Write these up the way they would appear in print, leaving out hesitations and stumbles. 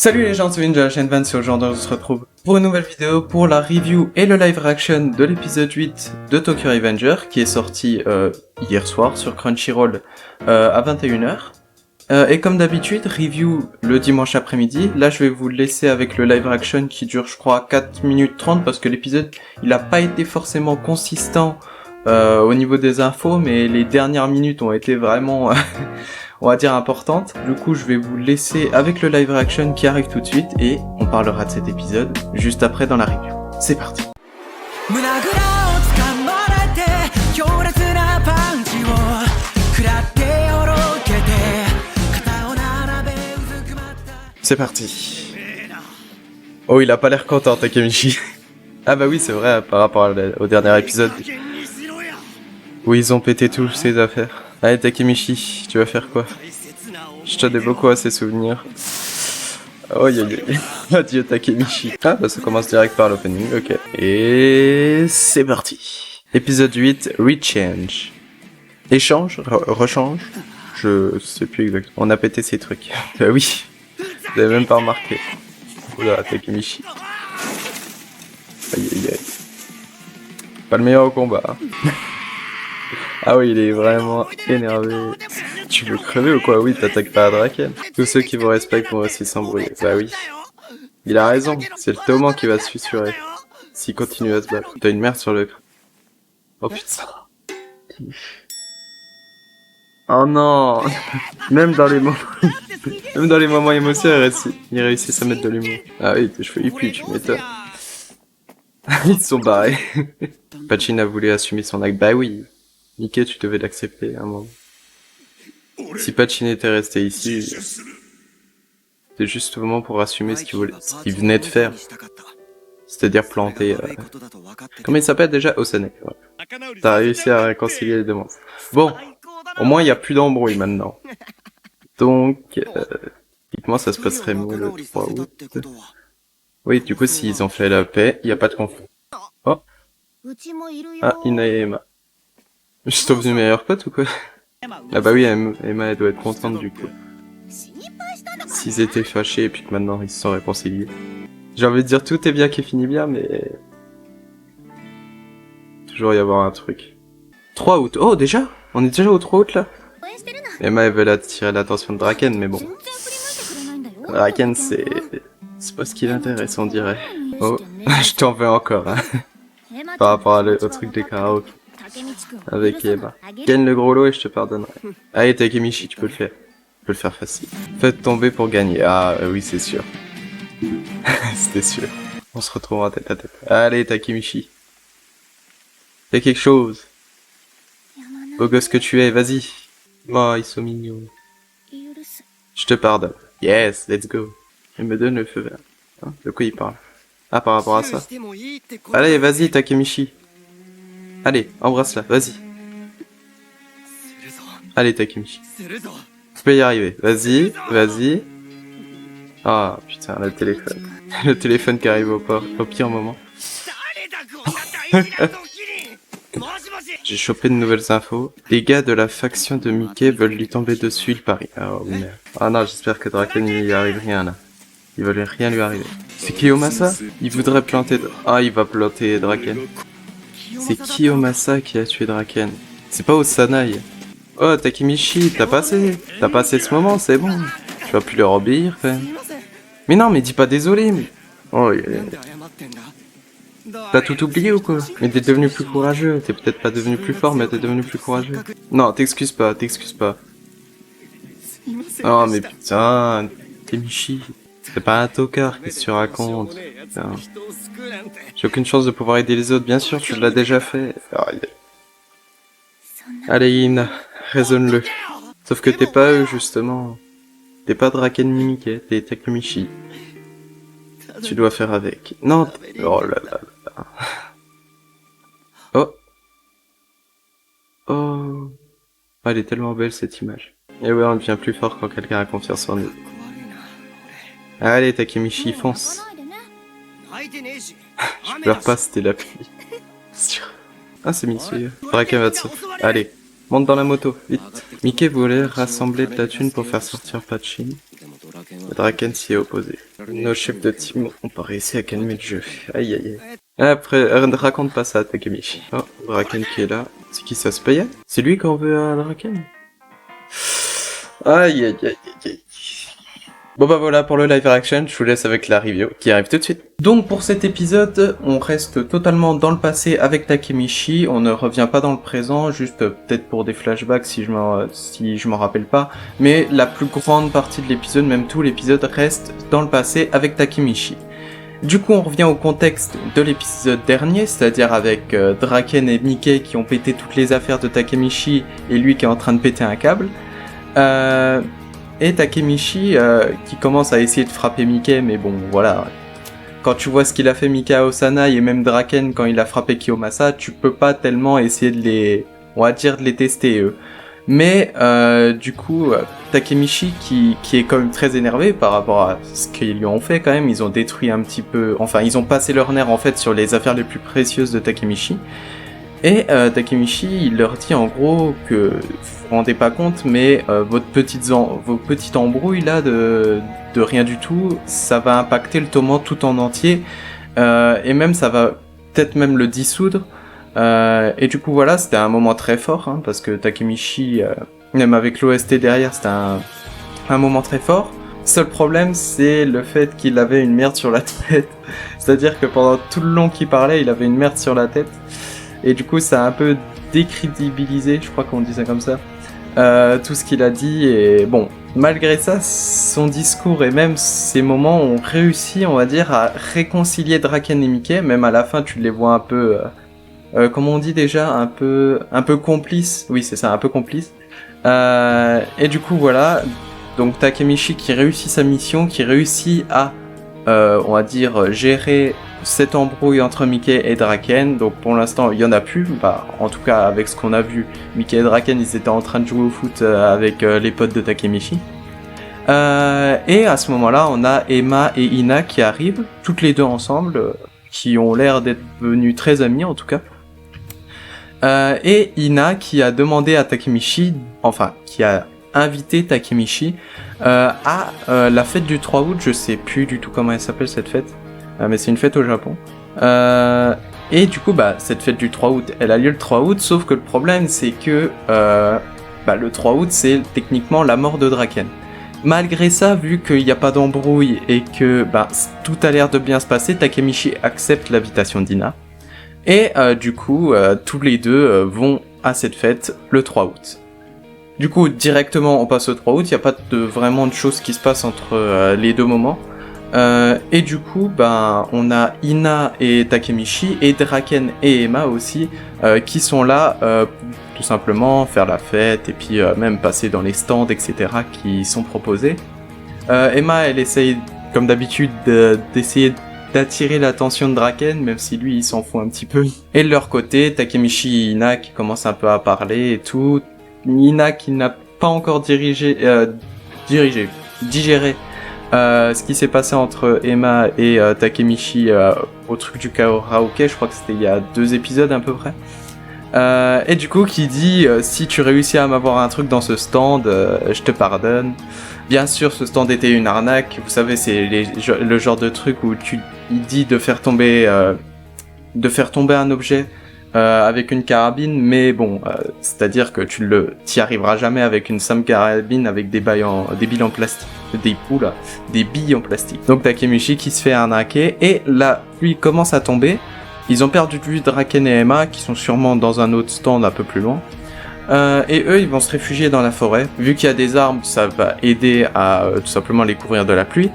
Salut les gens, c'est Vin de la chaîne Van, c'est aujourd'hui on se retrouve pour une nouvelle vidéo pour la review et le live reaction de l'épisode 8 de Tokyo Revenger qui est sorti hier soir sur Crunchyroll à 21h. Et comme d'habitude, review le dimanche après-midi. Là je vais vous laisser avec le live reaction qui dure je crois 4 minutes 30 parce que l'épisode il a pas été forcément consistant au niveau des infos, mais les dernières minutes ont été vraiment on va dire importante. Du coup, je vais vous laisser avec le live reaction qui arrive tout de suite et on parlera de cet épisode juste après dans la review. C'est parti. C'est parti. Oh, il a pas l'air content, Takemichi. Ah bah oui, c'est vrai, par rapport au dernier épisode où ils ont pété tous ses affaires. Allez Takemichi, tu vas faire quoi? Je tenais beaucoup à ces souvenirs. Oh adieu Takemichi. Ah bah ça commence direct par l'opening, ok. Et c'est parti. Épisode 8, Rechange. Échange, rechange, je sais plus exactement. On a pété ces trucs. Bah oui, vous avez même pas remarqué. Oula Takemichi. Aïe aïe aïe. Pas le meilleur au combat. Hein. Ah oui, il est vraiment énervé. Tu veux crever ou quoi? Oui, t'attaques pas à Draken. Tous ceux qui vous respectent vont aussi s'embrouiller. Bah oui. Il a raison, c'est le Toman qui va se susurrer. S'il continue à se battre. T'as une merde sur le crâne. Oh putain. Oh non. Même dans les moments émotionnels, ils réussissent à mettre de l'humour. Ah oui, tes cheveux ils puent, tu m'étonnes. Ils sont barrés. Pachin a voulu assumer son acte. Bah oui. Mickey, tu devais l'accepter à un moment. Si Pachin était resté ici, c'était justement pour assumer ce qu'il venait de faire. C'est-à-dire planter... Comment il s'appelle déjà? Osane. Ouais. T'as réussi à réconcilier les deux monstres. Bon, au moins il n'y a plus d'embrouille maintenant. Donc, comment ça se passerait mieux le 3 août? Oui, du coup, s'ils ont fait la paix, il n'y a pas de conflit. Oh. Ah, Ina et Emma. Je suis devenu meilleur pote ou quoi? Ah bah oui, Emma elle doit être contente du coup. S'ils étaient fâchés et puis que maintenant ils se sont réconciliés. J'ai envie de dire tout est bien qui finit bien, mais... toujours y avoir un truc. 3 août. Oh déjà? On est déjà au 3 août là? Emma elle veut attirer l'attention de Draken, mais bon. Draken c'est pas ce qui l'intéresse on dirait. Oh, je t'en veux encore hein. Par rapport au truc des karaokés. Avec Emma. Gagne le gros lot et je te pardonnerai. Allez Takemichi, tu peux le faire. Tu peux le faire facile. Faites tomber pour gagner. Ah oui, c'est sûr. C'était sûr. On se retrouvera tête à tête. Allez Takemichi. Fais quelque chose. Beau gosse que tu es, vas-y. Oh, ils sont mignons. Je te pardonne. Yes, let's go. Il me donne le feu vert. Hein, de quoi il parle? Ah, par rapport à ça. Allez, vas-y Takemichi. Allez, embrasse-la, vas-y. Allez, Takemichi. Tu peux y arriver. Vas-y, vas-y. Ah, putain, le téléphone. Le téléphone qui arrive au pire moment. J'ai chopé de nouvelles infos. Les gars de la faction de Mickey veulent lui tomber dessus, il parie. Oh merde. Ah non, j'espère que Draken il lui arrive rien là. Il va rien lui arriver. C'est Kiyomasa? Il voudrait planter... Ah, il va planter Draken. C'est Kiyomasa qui a tué Draken. C'est pas Osanai. Oh Takemichi, t'as passé ce moment, c'est bon. Tu vas plus leur obéir quand même. Mais non, mais dis pas désolé. Mais... Oh, t'as tout oublié ou quoi? Mais t'es devenu plus courageux. T'es peut-être pas devenu plus fort, mais t'es devenu plus courageux. Non, t'excuses pas. Oh mais putain, Takemichi. C'est pas un tocard qui se raconte. Putain. J'ai aucune chance de pouvoir aider les autres, bien sûr, tu l'as déjà fait. Allez, Ina, raisonne-le. Sauf que t'es pas eux, justement. T'es pas Draken ni Mickey, t'es Takemichi. Tu dois faire avec. Non, oh là là là. Oh. Oh. Elle est tellement belle, cette image. Et ouais, on devient plus fort quand quelqu'un a confiance en nous. Allez, Takemichi, fonce. Je pleure pas, c'était la pluie. Ah, c'est Mitsuya. Drakamatsu. Allez, monte dans la moto, vite. Mickey voulait rassembler de la thune pour faire sortir Pachin. Draken s'y est opposé. Nos chefs de team ont pas réussi à calmer le jeu. Aïe aïe aïe. Après, raconte pas ça à Takemichi. Oh, Draken qui est là. C'est qui ça, se paye? C'est lui qu'on veut à Draken? Aïe aïe aïe aïe aïe. Bon bah voilà pour le live reaction, je vous laisse avec la review qui arrive tout de suite. Donc pour cet épisode, on reste totalement dans le passé avec Takemichi, on ne revient pas dans le présent, juste peut-être pour des flashbacks si je m'en rappelle pas, mais la plus grande partie de l'épisode, même tout l'épisode, reste dans le passé avec Takemichi. Du coup on revient au contexte de l'épisode dernier, c'est-à-dire avec Draken et Mickey qui ont pété toutes les affaires de Takemichi et lui qui est en train de péter un câble. Et Takemichi qui commence à essayer de frapper Mickey, mais bon, voilà. Quand tu vois ce qu'il a fait Mickey à Osanai et même Draken quand il a frappé Kiyomasa, tu peux pas tellement essayer de les... on va dire de les tester eux. Mais du coup, Takemichi qui est quand même très énervé par rapport à ce qu'ils lui ont fait quand même, ils ont détruit un petit peu... Enfin, ils ont passé leur nerf en fait sur les affaires les plus précieuses de Takemichi. Et Takemichi, il leur dit en gros que, vous vous rendez pas compte, mais vos petites embrouilles là de rien du tout, ça va impacter le tournoi tout en entier, et même ça va peut-être même le dissoudre. Et du coup voilà, c'était un moment très fort, hein, parce que Takemichi, même avec l'OST derrière, c'était un moment très fort. Seul problème, c'est le fait qu'il avait une merde sur la tête. C'est-à-dire que pendant tout le long qu'il parlait, il avait une merde sur la tête. Et du coup, ça a un peu décrédibilisé, je crois qu'on dit ça comme ça, tout ce qu'il a dit. Et bon, malgré ça, son discours et même ses moments ont réussi, on va dire, à réconcilier Draken et Mickey. Même à la fin, tu les vois un peu, comment on dit déjà, un peu complices. Oui, c'est ça, un peu complices. Et du coup, voilà. Donc Takemichi qui réussit sa mission, qui réussit à, on va dire, gérer cette embrouille entre Mickey et Draken. Donc pour l'instant il y en a plus, bah, en tout cas avec ce qu'on a vu, Mickey et Draken ils étaient en train de jouer au foot avec les potes de Takemichi. Et à ce moment là on a Emma et Ina qui arrivent, toutes les deux ensemble, qui ont l'air d'être venues très amies en tout cas. Et Ina qui a demandé à Takemichi, enfin qui a invité Takemichi à la fête du 3 août, je sais plus du tout comment elle s'appelle cette fête. Mais c'est une fête au Japon. Et du coup, bah, cette fête du 3 août, elle a lieu le 3 août, sauf que le problème, c'est que le 3 août, c'est techniquement la mort de Draken. Malgré ça, vu qu'il n'y a pas d'embrouille et que tout a l'air de bien se passer, Takemichi accepte l'invitation d'Ina. Et du coup, tous les deux vont à cette fête le 3 août. Du coup, directement, on passe au 3 août, il n'y a pas vraiment de choses qui se passent entre les deux moments. Et du coup, on a Ina et Takemichi et Draken et Emma aussi qui sont là pour tout simplement faire la fête et puis même passer dans les stands, etc. qui sont proposés. Emma, elle essaye, comme d'habitude, d'essayer d'attirer l'attention de Draken, même si lui, il s'en fout un petit peu. Et de leur côté, Takemichi et Ina qui commencent un peu à parler et tout. Ina qui n'a pas encore digéré ce qui s'est passé entre Emma et Takemichi au truc du karaoké, je crois que c'était il y a 2 épisodes à peu près. Et du coup qui dit si tu réussis à m'avoir un truc dans ce stand, je te pardonne. Bien sûr ce stand était une arnaque, vous savez c'est le genre de truc où il dit de faire tomber un objet avec une carabine, mais bon, c'est-à-dire que t'y arriveras jamais avec une simple carabine avec des billes en plastique, des billes en plastique. Donc Takemichi qui se fait arnaquer, et la pluie commence à tomber. Ils ont perdu de vue Draken et Emma, qui sont sûrement dans un autre stand un peu plus loin. Et eux, ils vont se réfugier dans la forêt. Vu qu'il y a des arbres, ça va aider à tout simplement les couvrir de la pluie.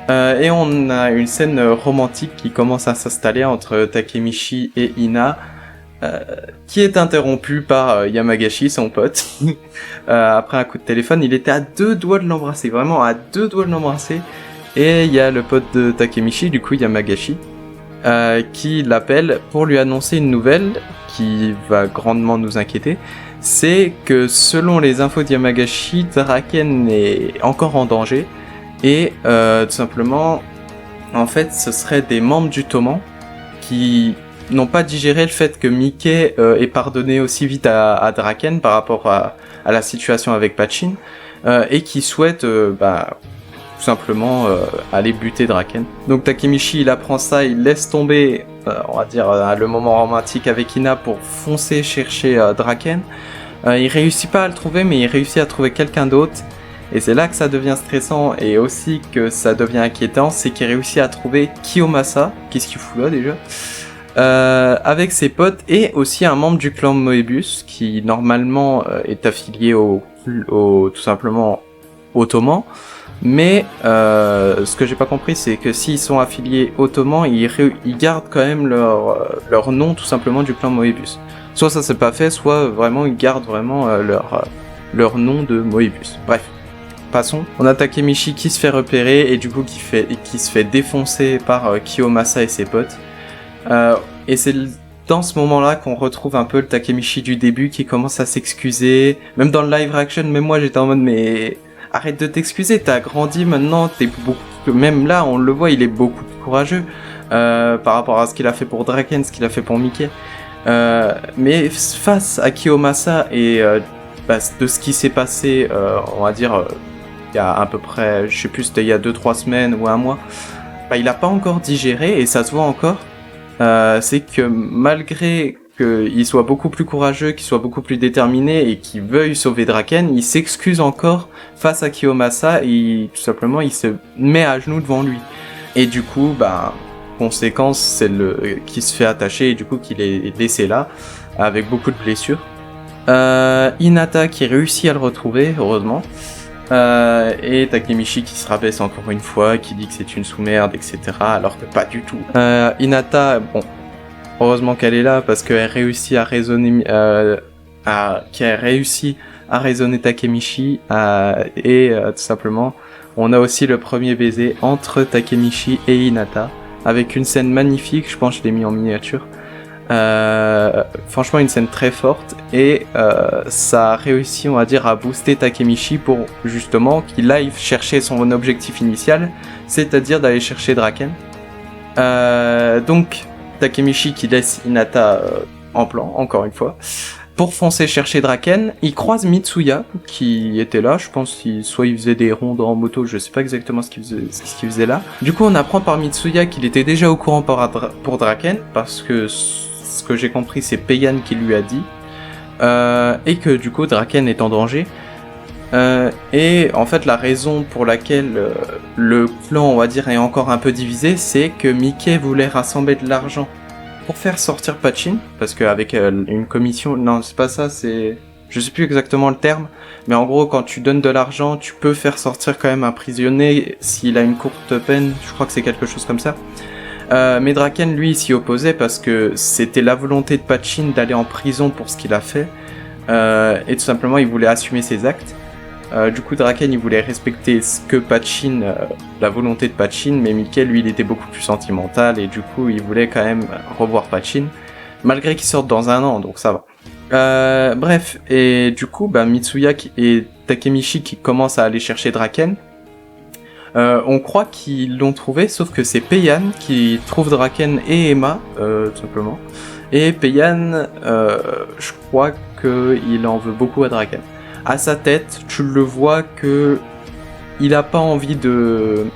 Et on a une scène romantique qui commence à s'installer entre Takemichi et Ina, qui est interrompu par Yamagashi, son pote. Après un coup de téléphone, il était à 2 doigts de l'embrasser, vraiment à 2 doigts de l'embrasser. Et il y a le pote de Takemichi, du coup Yamagashi, qui l'appelle pour lui annoncer une nouvelle qui va grandement nous inquiéter. C'est que selon les infos de Yamagashi, Draken est encore en danger. Et tout simplement, en fait, ce seraient des membres du Toman qui n'ont pas digéré le fait que Mickey ait pardonné aussi vite à Draken par rapport à la situation avec Pachin, et qui souhaitent tout simplement aller buter Draken. Donc Takemichi il apprend ça, il laisse tomber on va dire le moment romantique avec Ina pour foncer chercher Draken. Il réussit pas à le trouver, mais il réussit à trouver quelqu'un d'autre. Et c'est là que ça devient stressant et aussi que ça devient inquiétant, c'est qu'il réussit à trouver Kiyomasa. Qu'est-ce qu'il fout là déjà avec ses potes et aussi un membre du clan Moebius qui normalement est affilié au tout simplement ottoman. Mais ce que j'ai pas compris, c'est que s'ils sont affiliés ottoman, ils gardent quand même leur nom tout simplement du clan Moebius. Soit ça c'est pas fait, soit vraiment ils gardent vraiment leur nom de Moebius. Bref, passons. On a Takemichi qui se fait repérer et du coup qui se fait défoncer par Kiyomasa et ses potes. Et c'est dans ce moment-là qu'on retrouve un peu le Takemichi du début qui commence à s'excuser. Même dans le live reaction, même moi j'étais en mode mais arrête de t'excuser, t'as grandi maintenant, même là on le voit, il est beaucoup plus courageux par rapport à ce qu'il a fait pour Draken, ce qu'il a fait pour Mickey. Mais face à Kiyomasa et de ce qui s'est passé, on va dire il y a à peu près, je sais plus, c'était il y a 2-3 semaines ou un mois, il a pas encore digéré et ça se voit encore. C'est que malgré qu'il soit beaucoup plus courageux, qu'il soit beaucoup plus déterminé et qu'il veuille sauver Draken, il s'excuse encore face à Kiyomasa et tout simplement il se met à genoux devant lui. Et du coup, conséquence, c'est qui se fait attacher et du coup qu'il est laissé là avec beaucoup de blessures. Hinata qui réussit à le retrouver, heureusement. Et Takemichi qui se rabaisse encore une fois, qui dit que c'est une sous-merde, etc. Alors que pas du tout. Hinata, bon, heureusement qu'elle est là parce qu'elle réussit à raisonner, qu'elle réussit à raisonner Takemichi et tout simplement, on a aussi le premier baiser entre Takemichi et Hinata avec une scène magnifique. Je pense que je l'ai mis en miniature. Franchement une scène très forte et ça a réussi on va dire à booster Takemichi pour justement qu'il aille chercher son objectif initial, c'est-à-dire d'aller chercher Draken. Donc Takemichi qui laisse Hinata en plan encore une fois pour foncer chercher Draken. Il croise Mitsuya qui était là, je pense soit il faisait des rondes en moto, je sais pas exactement ce qu'il faisait là. Du coup on apprend par Mitsuya qu'il était déjà au courant pour Draken parce que ce que j'ai compris, c'est Peian qui lui a dit, et que du coup Draken est en danger. Et en fait, la raison pour laquelle le clan, on va dire, est encore un peu divisé, c'est que Mickey voulait rassembler de l'argent pour faire sortir Pachin, parce qu'avec une commission, non, c'est pas ça, c'est, je sais plus exactement le terme, mais en gros, quand tu donnes de l'argent, tu peux faire sortir quand même un prisonnier s'il a une courte peine. Je crois que c'est quelque chose comme ça. Mais Draken, lui, s'y opposait parce que c'était la volonté de Pachin d'aller en prison pour ce qu'il a fait. Et tout simplement, il voulait assumer ses actes. Du coup, Draken, il voulait respecter ce que Pachin, la volonté de Pachin, mais Mickey, lui, il était beaucoup plus sentimental et du coup, il voulait quand même revoir Pachin, malgré qu'il sorte dans 1 an, donc ça va. Bref, et du coup, Mitsuya et Takemichi qui commencent à aller chercher Draken. On croit qu'ils l'ont trouvé, sauf que c'est Peian qui trouve Draken et Emma, tout simplement. Et Peian, je crois qu'il en veut beaucoup à Draken. À sa tête, tu le vois que il a pas envie de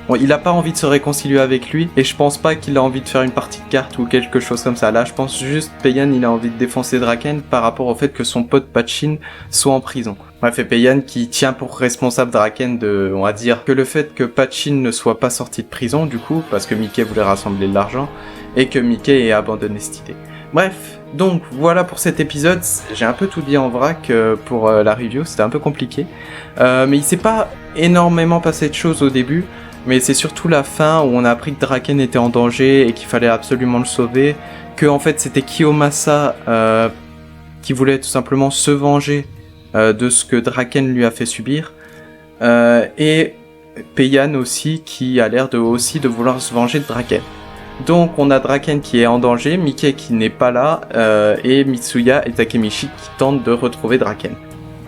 se réconcilier avec lui, et je pense pas qu'il a envie de faire une partie de cartes ou quelque chose comme ça. Là, je pense juste Peian, il a envie de défoncer Draken par rapport au fait que son pote Pachin soit en prison. Bref, et Peian qui tient pour responsable Draken on va dire, que le fait que Pachin ne soit pas sorti de prison, du coup, parce que Mickey voulait rassembler de l'argent, et que Mickey ait abandonné cette idée. Bref, donc voilà pour cet épisode. J'ai un peu tout dit en vrac pour la review, c'était un peu compliqué. Mais il s'est pas énormément passé de choses au début, mais c'est surtout la fin où on a appris que Draken était en danger et qu'il fallait absolument le sauver, que en fait c'était Kiyomasa qui voulait tout simplement se venger de ce que Draken lui a fait subir, et Peian aussi qui a l'air aussi de vouloir se venger de Draken. Donc on a Draken qui est en danger, Mickey qui n'est pas là, et Mitsuya et Takemichi qui tentent de retrouver Draken.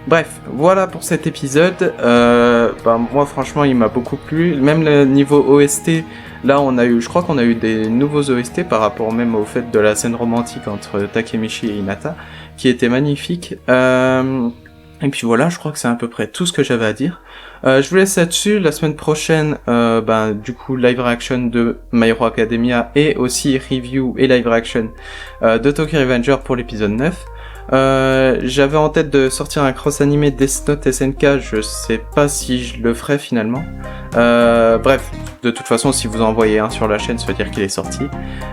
Bref, voilà pour cet épisode. Moi franchement il m'a beaucoup plu. Même le niveau OST, là je crois qu'on a eu des nouveaux OST par rapport même au fait de la scène romantique entre Takemichi et Hinata, qui était magnifique. Et puis voilà, je crois que c'est à peu près tout ce que j'avais à dire. Je vous laisse là-dessus. La semaine prochaine, du coup, live reaction de My Hero Academia et aussi review et live reaction de Tokyo Revenger pour l'épisode 9. J'avais en tête de sortir un cross animé Death Note SNK, je sais pas si je le ferai finalement. Bref, de toute façon, si vous en envoyez un sur la chaîne, ça veut dire qu'il est sorti.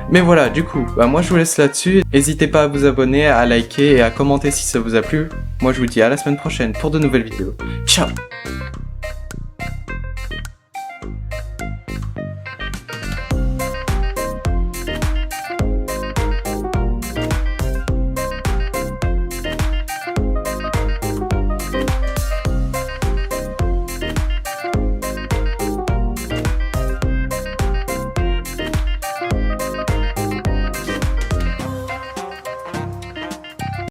Mais voilà, du coup, moi je vous laisse là-dessus. N'hésitez pas à vous abonner, à liker et à commenter si ça vous a plu. Moi je vous dis à la semaine prochaine pour de nouvelles vidéos. Ciao!